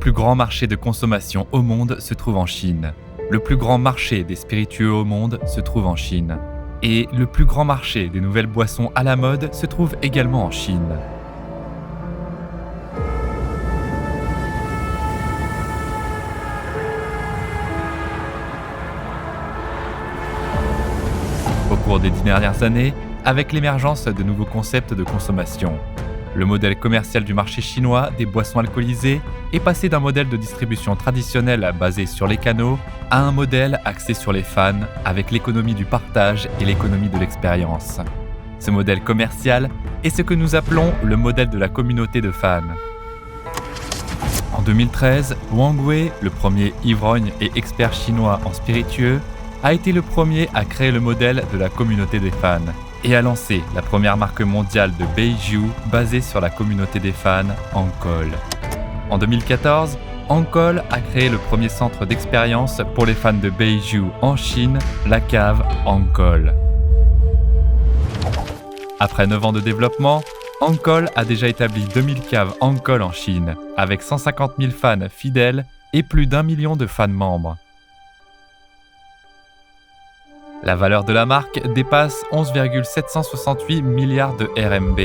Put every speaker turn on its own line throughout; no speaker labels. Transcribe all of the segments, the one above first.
plus grand marché de consommation au monde se trouve en Chine. Le plus grand marché des spiritueux au monde se trouve en Chine. Et le plus grand marché des nouvelles boissons à la mode se trouve également en Chine. Au cours des 10 dernières années, avec l'émergence de nouveaux concepts de consommation, le modèle commercial du marché chinois des boissons alcoolisées est passé d'un modèle de distribution traditionnel basé sur les canaux à un modèle axé sur les fans avec l'économie du partage et l'économie de l'expérience. Ce modèle commercial est ce que nous appelons le modèle de la communauté de fans. En 2013, Wang Wei, le premier ivrogne et expert chinois en spiritueux, a été le premier à créer le modèle de la communauté des fans et a lancé la première marque mondiale de Baijiu basée sur la communauté des fans, Ancol. En 2014, Ancol a créé le premier centre d'expérience pour les fans de Baijiu en Chine, la cave Ancol. Après 9 ans de développement, Ancol a déjà établi 2000 caves Ancol en Chine, avec 150 000 fans fidèles et plus d'1 million de fans membres. La valeur de la marque dépasse 11,768 milliards de RMB.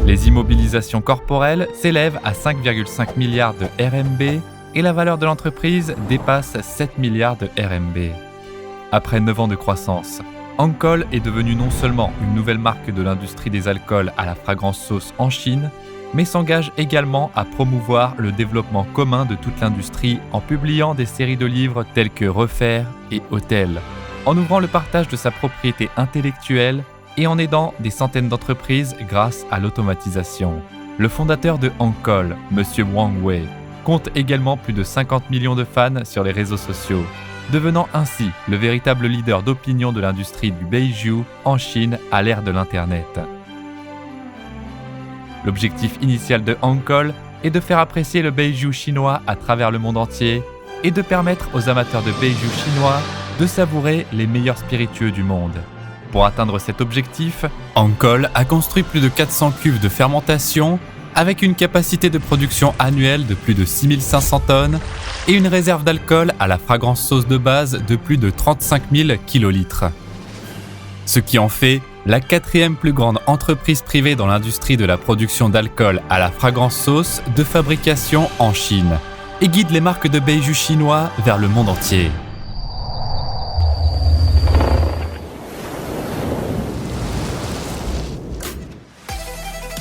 Les immobilisations corporelles s'élèvent à 5,5 milliards de RMB et la valeur de l'entreprise dépasse 7 milliards de RMB. Après 9 ans de croissance, Ancol est devenu non seulement une nouvelle marque de l'industrie des alcools à la fragrance sauce en Chine, mais s'engage également à promouvoir le développement commun de toute l'industrie en publiant des séries de livres tels que Refaire et Hôtel, en ouvrant le partage de sa propriété intellectuelle et en aidant des centaines d'entreprises grâce à l'automatisation. Le fondateur de Ancol, M. Wang Wei, compte également plus de 50 millions de fans sur les réseaux sociaux, devenant ainsi le véritable leader d'opinion de l'industrie du Baijiu en Chine à l'ère de l'Internet. L'objectif initial de Ancol est de faire apprécier le Baijiu chinois à travers le monde entier et de permettre aux amateurs de Baijiu chinois de savourer les meilleurs spiritueux du monde. Pour atteindre cet objectif, Ancol a construit plus de 400 cuves de fermentation avec une capacité de production annuelle de plus de 6500 tonnes et une réserve d'alcool à la fragrance sauce de base de plus de 35 000 kilolitres. Ce qui en fait la 4e plus grande entreprise privée dans l'industrie de la production d'alcool à la fragrance sauce de fabrication en Chine et guide les marques de Baijiu chinois vers le monde entier.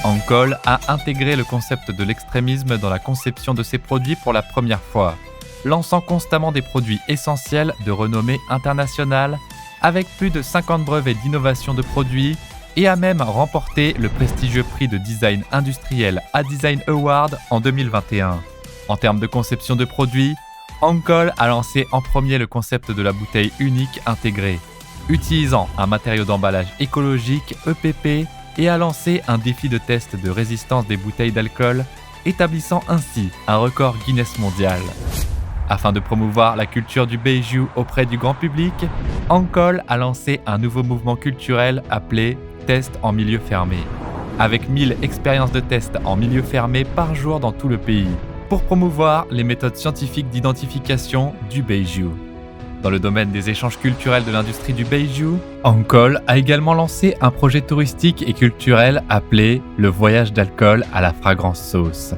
Ancol a intégré le concept de l'extrémisme dans la conception de ses produits pour la première fois, lançant constamment des produits essentiels de renommée internationale avec plus de 50 brevets d'innovation de produits et a même remporté le prestigieux prix de design industriel A-Design Award en 2021. En termes de conception de produits, Ancol a lancé en premier le concept de la bouteille unique intégrée, utilisant un matériau d'emballage écologique EPP et a lancé un défi de test de résistance des bouteilles d'alcool, établissant ainsi un record Guinness mondial. Afin de promouvoir la culture du Baijiu auprès du grand public, Ancol a lancé un nouveau mouvement culturel appelé « Test en milieu fermé », avec 1000 expériences de test en milieu fermé par jour dans tout le pays, pour promouvoir les méthodes scientifiques d'identification du Baijiu. Dans le domaine des échanges culturels de l'industrie du Baijiu, Ancol a également lancé un projet touristique et culturel appelé le voyage d'alcool à la fragrance sauce,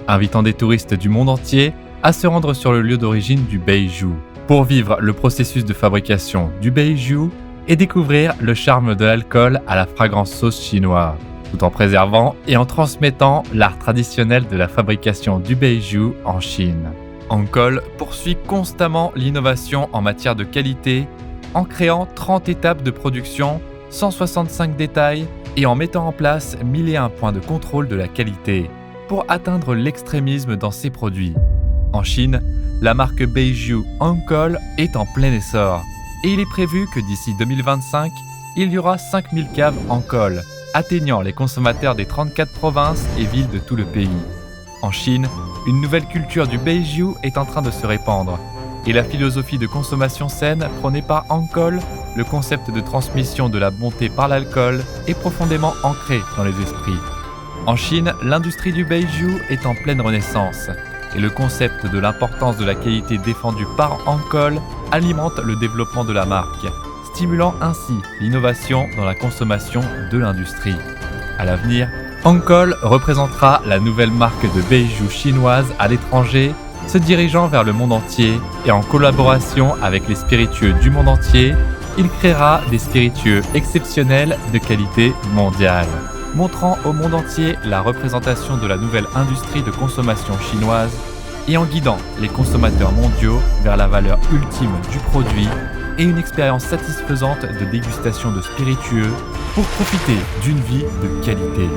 invitant des touristes du monde entier à se rendre sur le lieu d'origine du Baijiu pour vivre le processus de fabrication du Baijiu et découvrir le charme de l'alcool à la fragrance sauce chinoise, tout en préservant et en transmettant l'art traditionnel de la fabrication du Baijiu en Chine. Ancol poursuit constamment l'innovation en matière de qualité en créant 30 étapes de production, 165 détails et en mettant en place 1001 points de contrôle de la qualité pour atteindre l'extrémisme dans ses produits. En Chine, la marque Baijiu Ancol est en plein essor et il est prévu que d'ici 2025, il y aura 5000 caves Ancol, atteignant les consommateurs des 34 provinces et villes de tout le pays. En Chine, une nouvelle culture du Baijiu est en train de se répandre et la philosophie de consommation saine prônée par Ancol, le concept de transmission de la bonté par l'alcool, est profondément ancré dans les esprits. En Chine, l'industrie du Baijiu est en pleine renaissance et le concept de l'importance de la qualité défendue par Ancol alimentent le développement de la marque, stimulant ainsi l'innovation dans la consommation de l'industrie. À l'avenir, Ancol représentera la nouvelle marque de bijoux chinoise à l'étranger, se dirigeant vers le monde entier et en collaboration avec les spiritueux du monde entier, il créera des spiritueux exceptionnels de qualité mondiale, montrant au monde entier la représentation de la nouvelle industrie de consommation chinoise et en guidant les consommateurs mondiaux vers la valeur ultime du produit et une expérience satisfaisante de dégustation de spiritueux pour profiter d'une vie de qualité.